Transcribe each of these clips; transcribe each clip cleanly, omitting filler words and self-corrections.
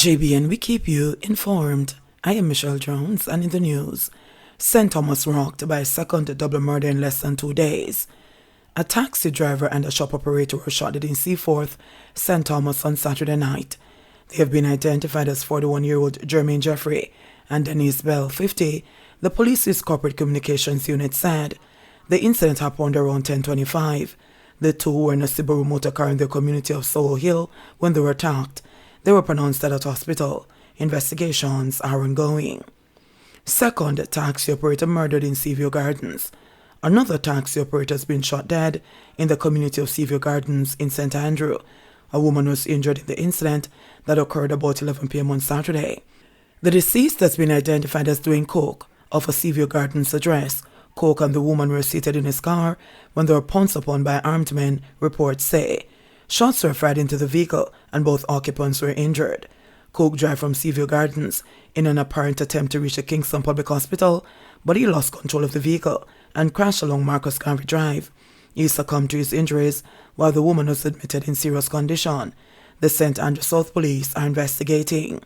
JBN, we keep you informed. I am Michelle Jones, and in the news, St. Thomas rocked by a second double murder in less than 2 days. A taxi driver and a shop operator were shot dead in Seaforth, St. Thomas on Saturday night. They have been identified as 41-year-old Jermaine Jeffrey and Denise Bell, 50, the police's corporate communications unit said. The incident happened around 10:25. The two were in a Subaru motor car in the community of Soho Hill when they were attacked. They were pronounced dead at hospital. Investigations are ongoing. Second taxi operator murdered in Seaview Gardens. Another taxi operator has been shot dead in the community of Seaview Gardens in St. Andrew. A woman was injured in the incident that occurred about 11 p.m. on Saturday. The deceased has been identified as Dwayne Cook of a Seaview Gardens address. Cook and the woman were seated in his car when they were pounced upon by armed men, reports say. Shots were fired into the vehicle and both occupants were injured. Cook drove from Seaview Gardens in an apparent attempt to reach the Kingston Public Hospital, but he lost control of the vehicle and crashed along Marcus Garvey Drive. He succumbed to his injuries while the woman was admitted in serious condition. The St. Andrew South Police are investigating.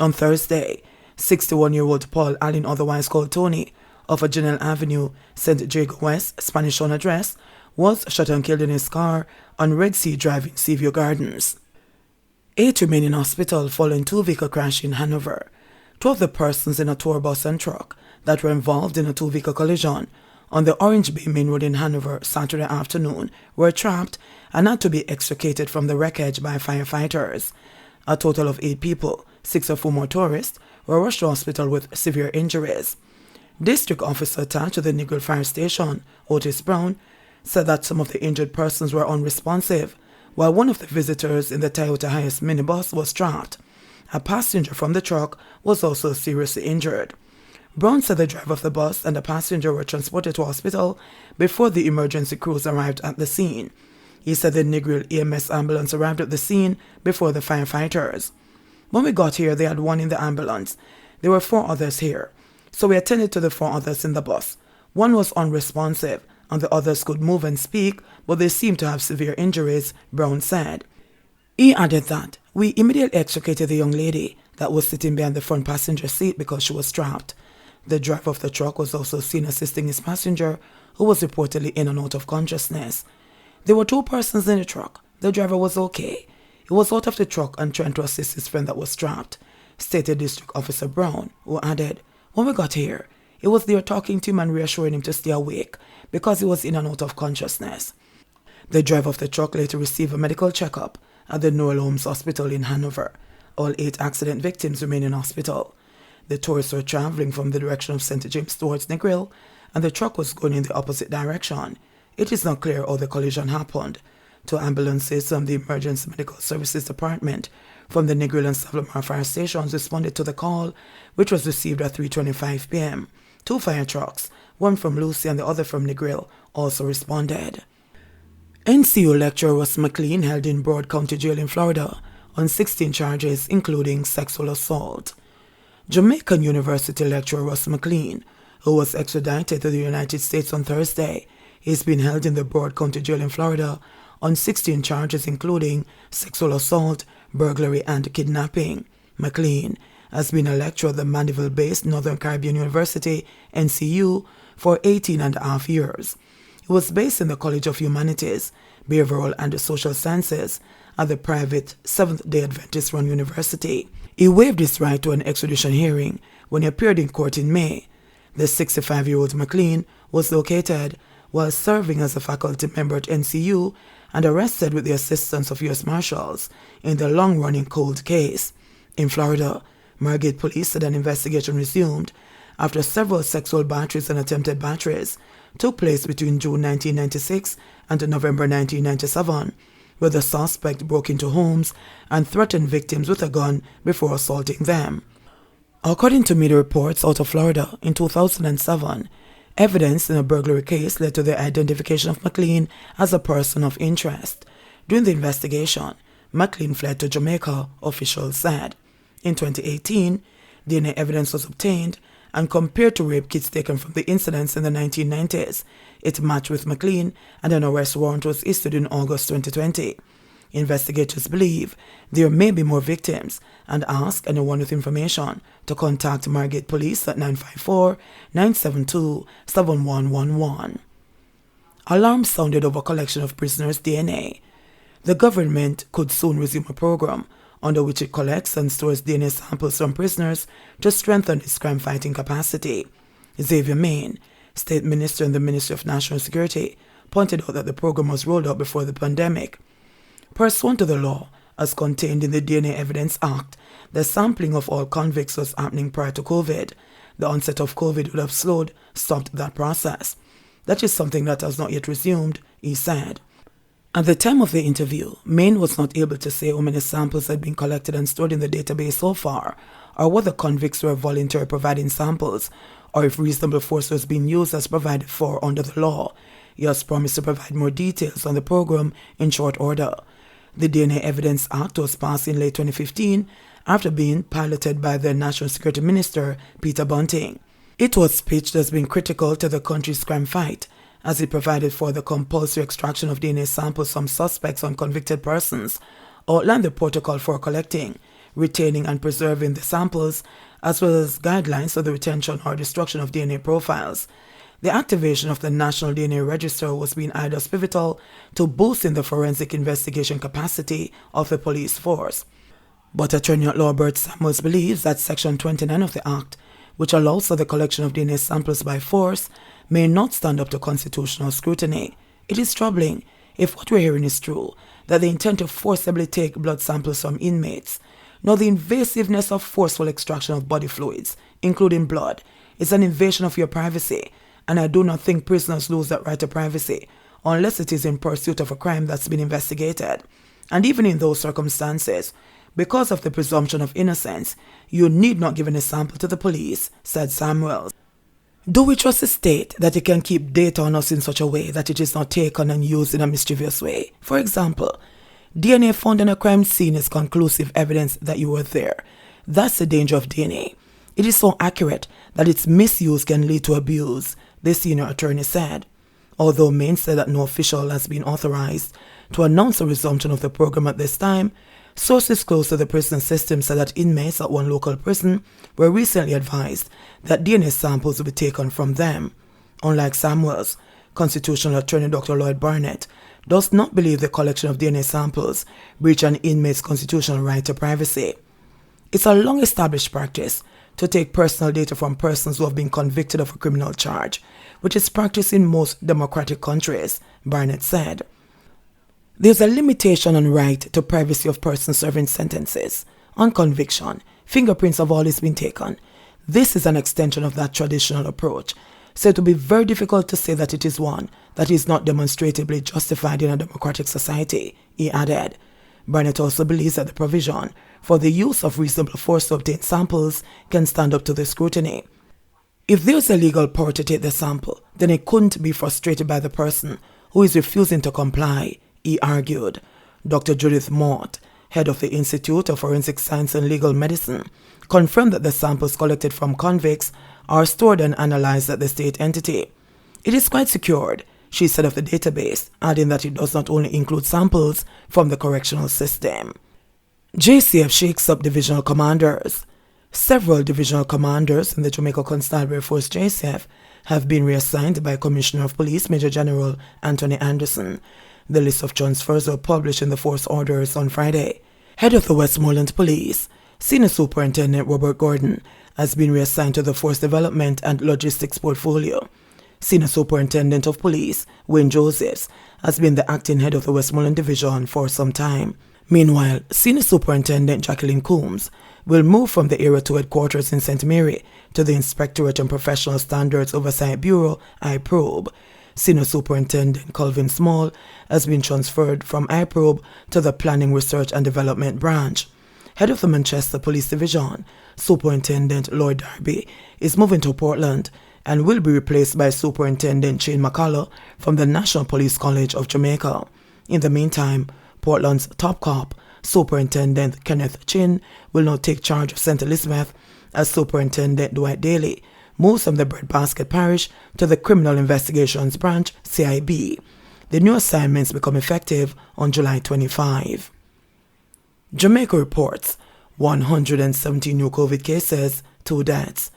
On Thursday, 61-year-old Paul Allen, otherwise called Tony, of a General Avenue, St. Jago West, Spanish Town address, was shot and killed in his car on Red Sea Drive in Seaview Gardens. 8 remain in hospital following 2-vehicle crash in Hanover. 2 of the persons in a tour bus and truck that were involved in a 2-vehicle collision on the Orange Bay Main Road in Hanover Saturday afternoon were trapped and had to be extricated from the wreckage by firefighters. A total of 8 people, 6 of whom were tourists, were rushed to hospital with severe injuries. District officer attached to the Negril Fire Station, Otis Brown, said that some of the injured persons were unresponsive, while one of the visitors in the Toyota Hiace minibus was trapped. A passenger from the truck was also seriously injured. Brown said the driver of the bus and the passenger were transported to hospital before the emergency crews arrived at the scene. He said the Negril EMS ambulance arrived at the scene before the firefighters. When we got here, they had 1 in the ambulance. There were 4 others here. So we attended to the 4 others in the bus. 1 was unresponsive, and the others could move and speak, but they seemed to have severe injuries, Brown said. He added that, we immediately extricated the young lady that was sitting behind the front passenger seat because she was trapped. The driver of the truck was also seen assisting his passenger, who was reportedly in and out of consciousness. There were 2 persons in the truck. The driver was okay. He was out of the truck and trying to assist his friend that was trapped, stated District Officer Brown, who added, when we got here, it was there talking to him and reassuring him to stay awake because he was in and out of consciousness. The driver of the truck later received a medical checkup at the Noel Holmes Hospital in Hanover. All 8 accident victims remain in hospital. The tourists were traveling from the direction of St. James towards Negril, and the truck was going in the opposite direction. It is not clear how the collision happened. 2 ambulances from the Emergency Medical Services Department from the Negril and Savlamar fire stations responded to the call, which was received at 3:25 p.m. 2 fire trucks, 1 from Lucy and the other from Negril, also responded. NCU lecturer Russ McLean held in Broward County Jail in Florida on 16 charges, including sexual assault. Jamaican University lecturer Russ McLean, who was extradited to the United States on Thursday, is being held in the Broward County Jail in Florida on 16 charges, including sexual assault, burglary, and kidnapping. McLean has been a lecturer at the Mandeville-based Northern Caribbean University, NCU, for 18.5 years. He was based in the College of Humanities, Behavioral and Social Sciences at the private Seventh-day Adventist-run university. He waived his right to an extradition hearing when he appeared in court in May. The 65-year-old McLean was located while serving as a faculty member at NCU and arrested with the assistance of U.S. Marshals in the long-running cold case. In Florida, Margate police said an investigation resumed after several sexual batteries and attempted batteries took place between June 1996 and November 1997, where the suspect broke into homes and threatened victims with a gun before assaulting them. According to media reports out of Florida, in 2007, evidence in a burglary case led to the identification of McLean as a person of interest. During the investigation, McLean fled to Jamaica, officials said. In 2018, DNA evidence was obtained and compared to rape kits taken from the incidents in the 1990s. It matched with McLean, and an arrest warrant was issued in August 2020. Investigators believe there may be more victims and ask anyone with information to contact Margate Police at 954-972-7111. Alarm sounded over collection of prisoners' DNA. The government could soon resume a program under which it collects and stores DNA samples from prisoners to strengthen its crime-fighting capacity. Xavier Main, State Minister in the Ministry of National Security, pointed out that the program was rolled out before the pandemic. Pursuant to the law, as contained in the DNA Evidence Act, the sampling of all convicts was happening prior to COVID. The onset of COVID would have stopped that process. That is something that has not yet resumed, he said. At the time of the interview, Main was not able to say how many samples had been collected and stored in the database so far, or whether convicts were voluntarily providing samples, or if reasonable force was being used as provided for under the law. He has promised to provide more details on the program in short order. The DNA Evidence Act was passed in late 2015 after being piloted by the National Security Minister, Peter Bunting. It was pitched as being critical to the country's crime fight, as it provided for the compulsory extraction of DNA samples from suspects on convicted persons, outlined the protocol for collecting, retaining and preserving the samples, as well as guidelines for the retention or destruction of DNA profiles. The activation of the National DNA Register was being eyed as pivotal to boosting the forensic investigation capacity of the police force. But Attorney at Law Bert Samuels believes that Section 29 of the Act, which allows for the collection of DNA samples by force, may not stand up to constitutional scrutiny. It is troubling, if what we're hearing is true, that they intend to forcibly take blood samples from inmates. Now, the invasiveness of forceful extraction of body fluids, including blood, is an invasion of your privacy, and I do not think prisoners lose that right to privacy unless it is in pursuit of a crime that's been investigated. And even in those circumstances, because of the presumption of innocence, you need not give any sample to the police, said Samuels. Do we trust the state that it can keep data on us in such a way that it is not taken and used in a mischievous way? For example, DNA found in a crime scene is conclusive evidence that you were there. That's the danger of DNA. It is so accurate that its misuse can lead to abuse, the senior attorney said. Although Main said that no official has been authorized to announce a resumption of the program at this time, sources close to the prison system said that inmates at one local prison were recently advised that DNA samples will be taken from them. Unlike Samuels, Constitutional Attorney Dr. Lloyd Barnett does not believe the collection of DNA samples breach an inmate's constitutional right to privacy. It's a long-established practice to take personal data from persons who have been convicted of a criminal charge, which is practiced in most democratic countries, Barnett said. There's a limitation on right to privacy of persons serving sentences. On conviction, fingerprints have always been taken. This is an extension of that traditional approach, so it will be very difficult to say that it is one that is not demonstrably justified in a democratic society, he added. Barnett also believes that the provision for the use of reasonable force to obtain samples can stand up to the scrutiny. If there's a legal power to take the sample, then it couldn't be frustrated by the person who is refusing to comply, he argued. Dr. Judith Mott, head of the Institute of Forensic Science and Legal Medicine, confirmed that the samples collected from convicts are stored and analyzed at the state entity. It is quite secured, she said of the database, adding that it does not only include samples from the correctional system. JCF shakes up divisional commanders. Several divisional commanders in the Jamaica Constabulary Force JCF have been reassigned by Commissioner of Police Major General Anthony Anderson. The list of transfers were published in the force orders on Friday. Head of the Westmoreland Police, Senior Superintendent Robert Gordon, has been reassigned to the Force Development and Logistics portfolio. Senior Superintendent of Police Wayne Josephs has been the acting head of the Westmoreland Division for some time. Meanwhile, Senior Superintendent Jacqueline Coombs will move from the Area 2 headquarters in St. Mary to the Inspectorate and Professional Standards Oversight Bureau, IPROBE. Senior Superintendent Colvin Small has been transferred from IPROBE to the Planning, Research and Development branch. Head of the Manchester Police Division, Superintendent Lloyd Darby, is moving to Portland and will be replaced by Superintendent Shane McCullough from the National Police College of Jamaica. In the meantime, Portland's top cop, Superintendent Kenneth Chin, will now take charge of St. Elizabeth as Superintendent Dwight Daly moves from the Breadbasket Parish to the Criminal Investigations Branch, CIB. The new assignments become effective on July 25. Jamaica reports 117 new COVID cases, 2 deaths.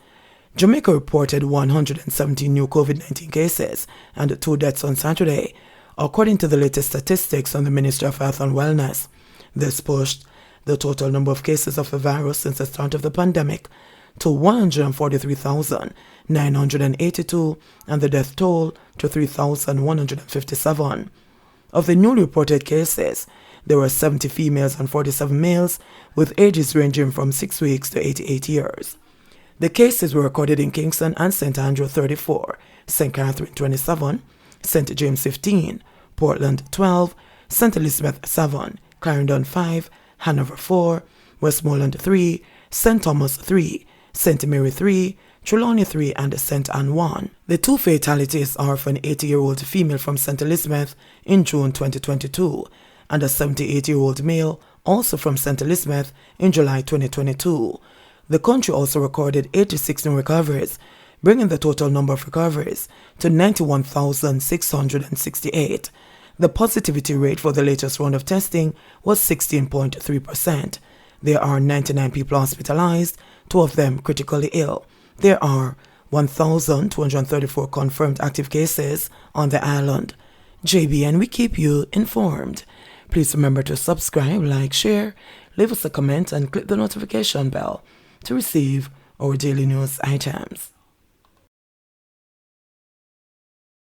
Jamaica reported 117 new COVID-19 cases and 2 deaths on Saturday, according to the latest statistics from the Ministry of Health and Wellness. This pushed the total number of cases of the virus since the start of the pandemic to 143,982 and the death toll to 3,157. Of the newly reported cases, there were 70 females and 47 males with ages ranging from 6 weeks to 88 years. The cases were recorded in Kingston and St. Andrew 34, St. Catherine 27, St. James 15, Portland 12, St. Elizabeth 7, Clarendon 5, Hanover 4, Westmoreland 3, St. Thomas 3, St. Mary 3, Trelawney 3, and St. Anne 1. The 2 fatalities are for an 80-year-old female from St. Elizabeth in June 2022 and a 78-year-old male also from St. Elizabeth in July 2022. The country also recorded 86 new recoveries, bringing the total number of recoveries to 91,668. The positivity rate for the latest round of testing was 16.3%. There are 99 people hospitalized, 2 of them critically ill. There are 1,234 confirmed active cases on the island. JBN, we keep you informed. Please remember to subscribe, like, share, leave us a comment, and click the notification bell to receive our daily news items.